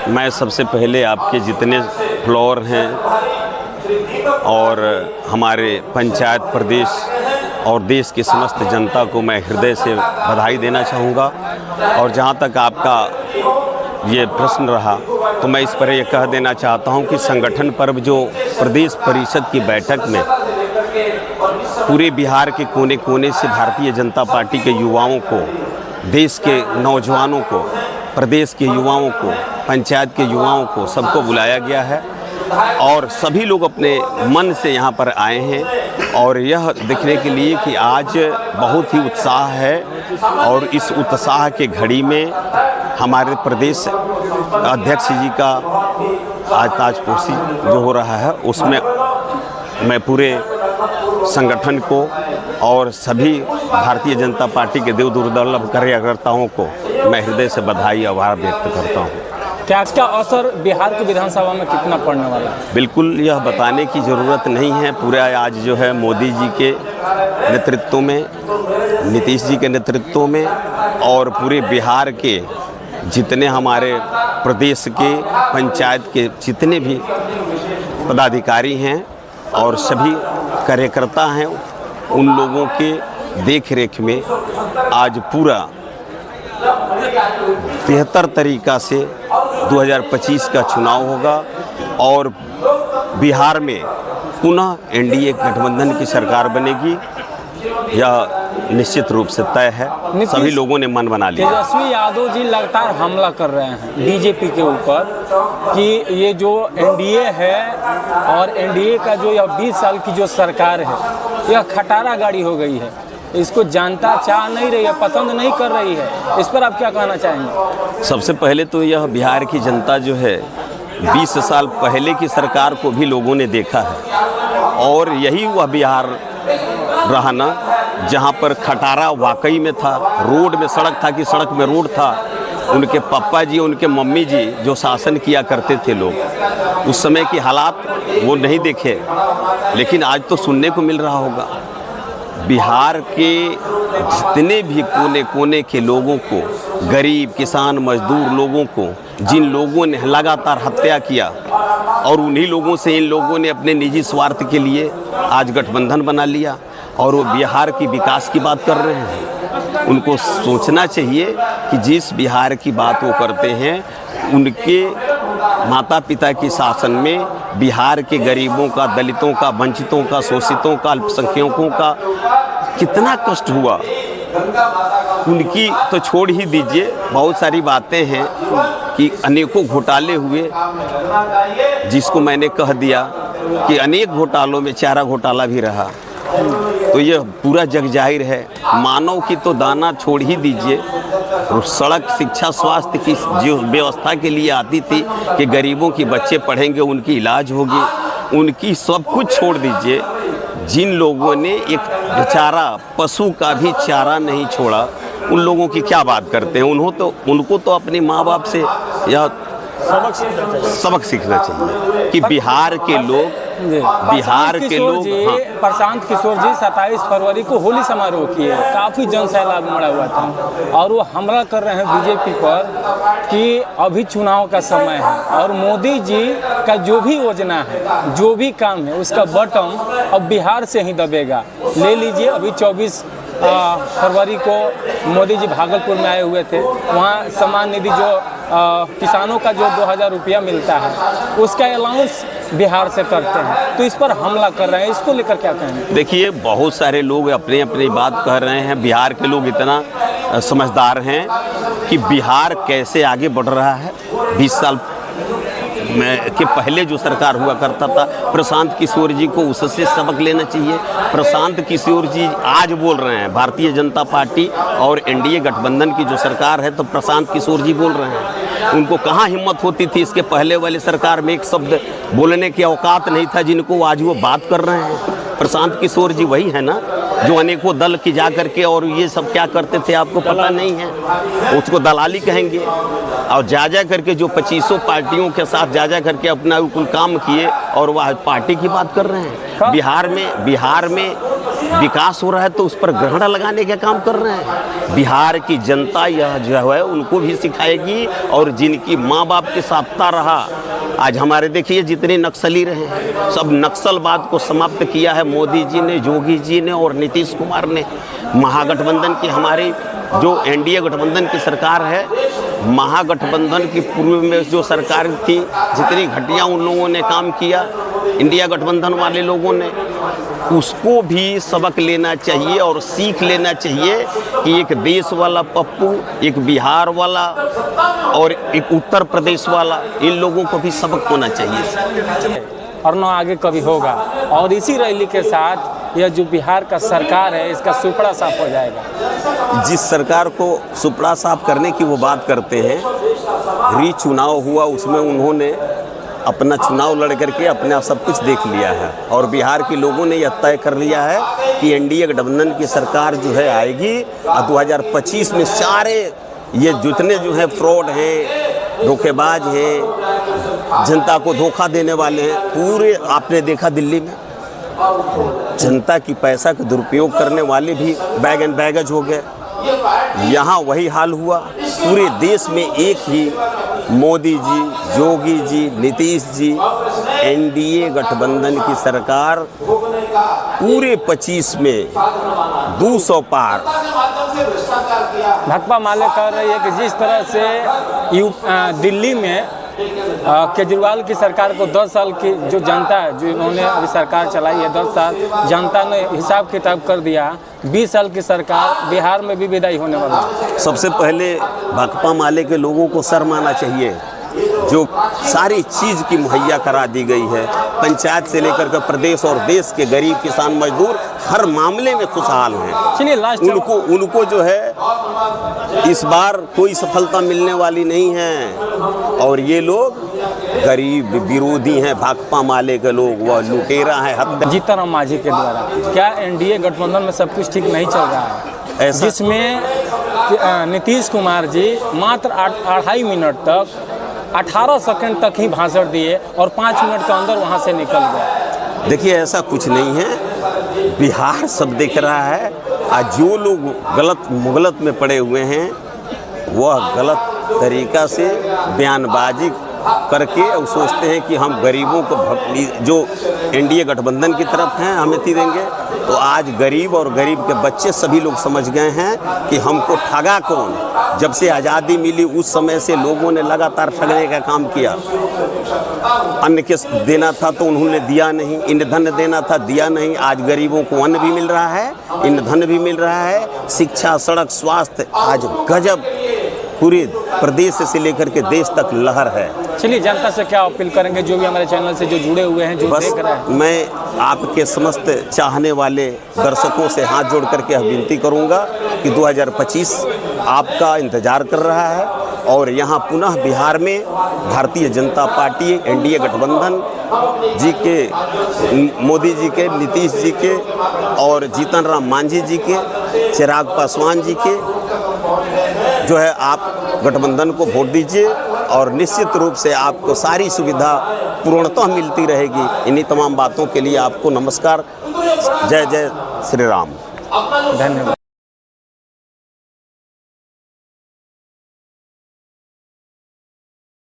मैं सबसे पहले आपके जितने फ्लोर हैं और हमारे पंचायत प्रदेश और देश की समस्त जनता को मैं हृदय से बधाई देना चाहूँगा। और जहाँ तक आपका ये प्रश्न रहा तो मैं इस पर यह कह देना चाहता हूँ कि संगठन पर्व जो प्रदेश परिषद की बैठक में पूरे बिहार के कोने कोने से भारतीय जनता पार्टी के युवाओं को, देश के नौजवानों को, प्रदेश के युवाओं को, पंचायत के युवाओं को, सबको बुलाया गया है और सभी लोग अपने मन से यहाँ पर आए हैं और यह देखने के लिए कि आज बहुत ही उत्साह है। और इस उत्साह के घड़ी में हमारे प्रदेश अध्यक्ष जी का आज ताजपोशी जो हो रहा है, उसमें मैं पूरे संगठन को और सभी भारतीय जनता पार्टी के देव दुर्लभ कार्यकर्ताओं को मैं हृदय से बधाई और आभार व्यक्त करता हूँ। क्या इसका असर बिहार की विधानसभा में कितना पड़ने वाला है? बिल्कुल यह बताने की ज़रूरत नहीं है। पूरा आज जो है मोदी जी के नेतृत्व में, नीतीश जी के नेतृत्व में और पूरे बिहार के जितने हमारे प्रदेश के पंचायत के जितने भी पदाधिकारी हैं और सभी कार्यकर्ता हैं, उन लोगों के देख रेख में आज पूरा बेहतर तरीक़ा से 2025 का चुनाव होगा और बिहार में पुनः एनडीए गठबंधन की सरकार बनेगी। यह निश्चित रूप से तय है, सभी लोगों ने मन बना लिया। तेजस्वी यादव जी लगातार हमला कर रहे हैं बीजेपी के ऊपर कि ये जो एनडीए है और एनडीए का जो यह 20 साल की जो सरकार है, यह खटारा गाड़ी हो गई है। इसको जनता चाह नहीं रही है, पसंद नहीं कर रही है। इस पर आप क्या कहना चाहेंगे? सबसे पहले तो यह बिहार की जनता जो है 20 साल पहले की सरकार को भी लोगों ने देखा है और यही वह बिहार रहा ना जहाँ पर खटारा वाकई में था, रोड में सड़क था कि सड़क में रोड था। उनके पापा जी, उनके मम्मी जी जो शासन किया करते थे, लोग उस समय की हालात वो नहीं देखे, लेकिन आज तो सुनने को मिल रहा होगा। बिहार के जितने भी कोने कोने के लोगों को, गरीब, किसान, मजदूर लोगों को, जिन लोगों ने लगातार हत्या किया और उन्हीं लोगों से इन लोगों ने अपने निजी स्वार्थ के लिए आज गठबंधन बना लिया और वो बिहार की विकास की बात कर रहे हैं। उनको सोचना चाहिए कि जिस बिहार की बात वो करते हैं, उनके माता पिता की शासन में बिहार के गरीबों का, दलितों का, वंचितों का, शोषितों का, अल्पसंख्यकों का कितना कष्ट हुआ। उनकी तो छोड़ ही दीजिए, बहुत सारी बातें हैं कि अनेकों घोटाले हुए, जिसको मैंने कह दिया कि अनेक घोटालों में चारा घोटाला भी रहा। तो यह पूरा जग जाहिर है। मानव की तो दाना छोड़ ही दीजिए, सड़क, शिक्षा, स्वास्थ्य की जो व्यवस्था के लिए आती थी कि गरीबों की बच्चे पढ़ेंगे, उनकी इलाज होगी, उनकी सब कुछ छोड़ दीजिए। जिन लोगों ने एक बेचारा पशु का भी चारा नहीं छोड़ा, उन लोगों की क्या बात करते हैं? उनको तो अपने माँ बाप से यह सबक सीखना चाहिए कि बिहार के लोग प्रशांत किशोर जी 27 फरवरी को होली समारोह किए, काफ़ी जन सैलाब मड़ा हुआ था और वो हमला कर रहे हैं बीजेपी पर कि अभी चुनाव का समय है और मोदी जी का जो भी योजना है, जो भी काम है, उसका बटन अब बिहार से ही दबेगा। ले लीजिए, अभी 24 फरवरी को मोदी जी भागलपुर में आए हुए थे, वहाँ सम्मान निधि जो किसानों का जो 2000 रुपया मिलता है, उसका अलाउंस बिहार से करते हैं। तो इस पर हमला कर रहे हैं, इसको लेकर क्या कहेंगे? देखिए, बहुत सारे लोग अपनी अपनी बात कह रहे हैं। बिहार के लोग इतना समझदार हैं कि बिहार कैसे आगे बढ़ रहा है। 20 साल के पहले जो सरकार हुआ करता था, प्रशांत किशोर जी को उससे सबक लेना चाहिए। प्रशांत किशोर जी आज बोल रहे हैं भारतीय जनता पार्टी और एनडीए गठबंधन की जो सरकार है, तो प्रशांत किशोर जी बोल रहे हैं। उनको कहाँ हिम्मत होती थी इसके पहले वाली सरकार में एक शब्द बोलने की औकात नहीं था, जिनको आज वो बात कर रहे हैं। प्रशांत किशोर जी वही है ना जो अनेकों दल की जा करके और ये सब क्या करते थे, आपको पता नहीं है? उसको दलाली कहेंगे। और जा करके जो 2500 पार्टियों के साथ जा करके अपना कुल काम किए और वह पार्टी की बात कर रहे हैं। बिहार में विकास हो रहा है तो उस पर ग्रहण लगाने का काम कर रहे हैं। बिहार की जनता यह जो है उनको भी सिखाएगी, और जिनकी माँ बाप की सत्ता रहा, आज हमारे देखिए जितने नक्सली रहे हैं, सब नक्सलवाद को समाप्त किया है मोदी जी ने, योगी जी ने और नीतीश कुमार ने। महागठबंधन की हमारी जो एनडीए गठबंधन की सरकार है, महागठबंधन की पूर्व में जो सरकार थी, जितनी घटिया उन लोगों ने काम किया इंडिया गठबंधन वाले लोगों ने, उसको भी सबक लेना चाहिए और सीख लेना चाहिए कि एक देश वाला पप्पू, एक बिहार वाला और एक उत्तर प्रदेश वाला, इन लोगों को भी सबक होना चाहिए और न आगे कभी होगा। और इसी रैली के साथ यह जो बिहार का सरकार है इसका सुपड़ा साफ हो जाएगा। जिस सरकार को सुपड़ा साफ करने की वो बात करते हैं, री चुनाव हुआ उसमें उन्होंने अपना चुनाव लड़ करके अपना सब कुछ देख लिया है, और बिहार के लोगों ने यह तय कर लिया है कि एनडीए गठबंधन की सरकार जो है आएगी, और 2025 में सारे ये जितने जो है फ्रॉड हैं, धोखेबाज हैं, जनता को धोखा देने वाले हैं, पूरे आपने देखा दिल्ली में जनता की पैसा का दुरुपयोग करने वाले भी बैग एंड बैगेज हो गए। यहाँ वही हाल हुआ। पूरे देश में एक ही मोदी जी, योगी जी, नीतीश जी, एनडीए गठबंधन की सरकार पूरे 25 में 200 पार। भाकपा माले कह रही है कि जिस तरह से दिल्ली में केजरीवाल की सरकार को 10 साल की जो जनता है, जो इन्होंने अभी सरकार चलाई है 10 साल, जनता ने हिसाब किताब कर दिया, 20 साल की सरकार बिहार में भी विदाई होने वाली है। सबसे पहले भाकपा माले के लोगों को शर्म आना चाहिए, जो सारी चीज़ की मुहैया करा दी गई है, पंचायत से लेकर के प्रदेश और देश के गरीब किसान मजदूर हर मामले में खुशहाल हैं। उनको जो है इस बार कोई सफलता मिलने वाली नहीं है, और ये लोग गरीब विरोधी हैं, भाकपा माले के लोग, वह लुटेरा है। जीतन राम मांझी के द्वारा क्या एनडीए गठबंधन में सब कुछ ठीक नहीं चल रहा है, जिसमें नीतीश कुमार जी मात्र 2.5 मिनट तक 18 सेकंड तक ही भाषण दिए और 5 मिनट के अंदर वहां से निकल गए। देखिए ऐसा कुछ नहीं है, बिहार सब देख रहा है। आज जो लोग मुगलत में पड़े हुए हैं, वह गलत तरीका से बयानबाजी करके और सोचते हैं कि हम गरीबों को जो एनडीए गठबंधन की तरफ हैं हमें ती देंगे। तो आज गरीब और गरीब के बच्चे सभी लोग समझ गए हैं कि हमको ठगा कौन। जब से आज़ादी मिली उस समय से लोगों ने लगातार ठगने का काम किया। अन्न के देना था तो उन्होंने दिया नहीं, ईंधन देना था दिया नहीं। आज गरीबों को अन्न भी मिल रहा है, ईंधन भी मिल रहा है, शिक्षा, सड़क, स्वास्थ्य, आज गजब पूरे प्रदेश से लेकर के देश तक लहर है। चलिए जनता से क्या अपील करेंगे, जो भी हमारे चैनल से जो जुड़े हुए हैं, जो देख रहे हैं? मैं आपके समस्त चाहने वाले दर्शकों से हाथ जोड़ करके विनती करूंगा कि 2025 आपका इंतजार कर रहा है, और यहाँ पुनः बिहार में भारतीय जनता पार्टी, एनडीए गठबंधन जी के, मोदी जी के, नीतीश जी के और जीतन राम मांझी जी के, चिराग पासवान जी के जो है आप गठबंधन को वोट दीजिए, और निश्चित रूप से आपको सारी सुविधा पूर्णतः मिलती रहेगी। इन्हीं तमाम बातों के लिए आपको नमस्कार। जय जय श्री राम। धन्यवाद।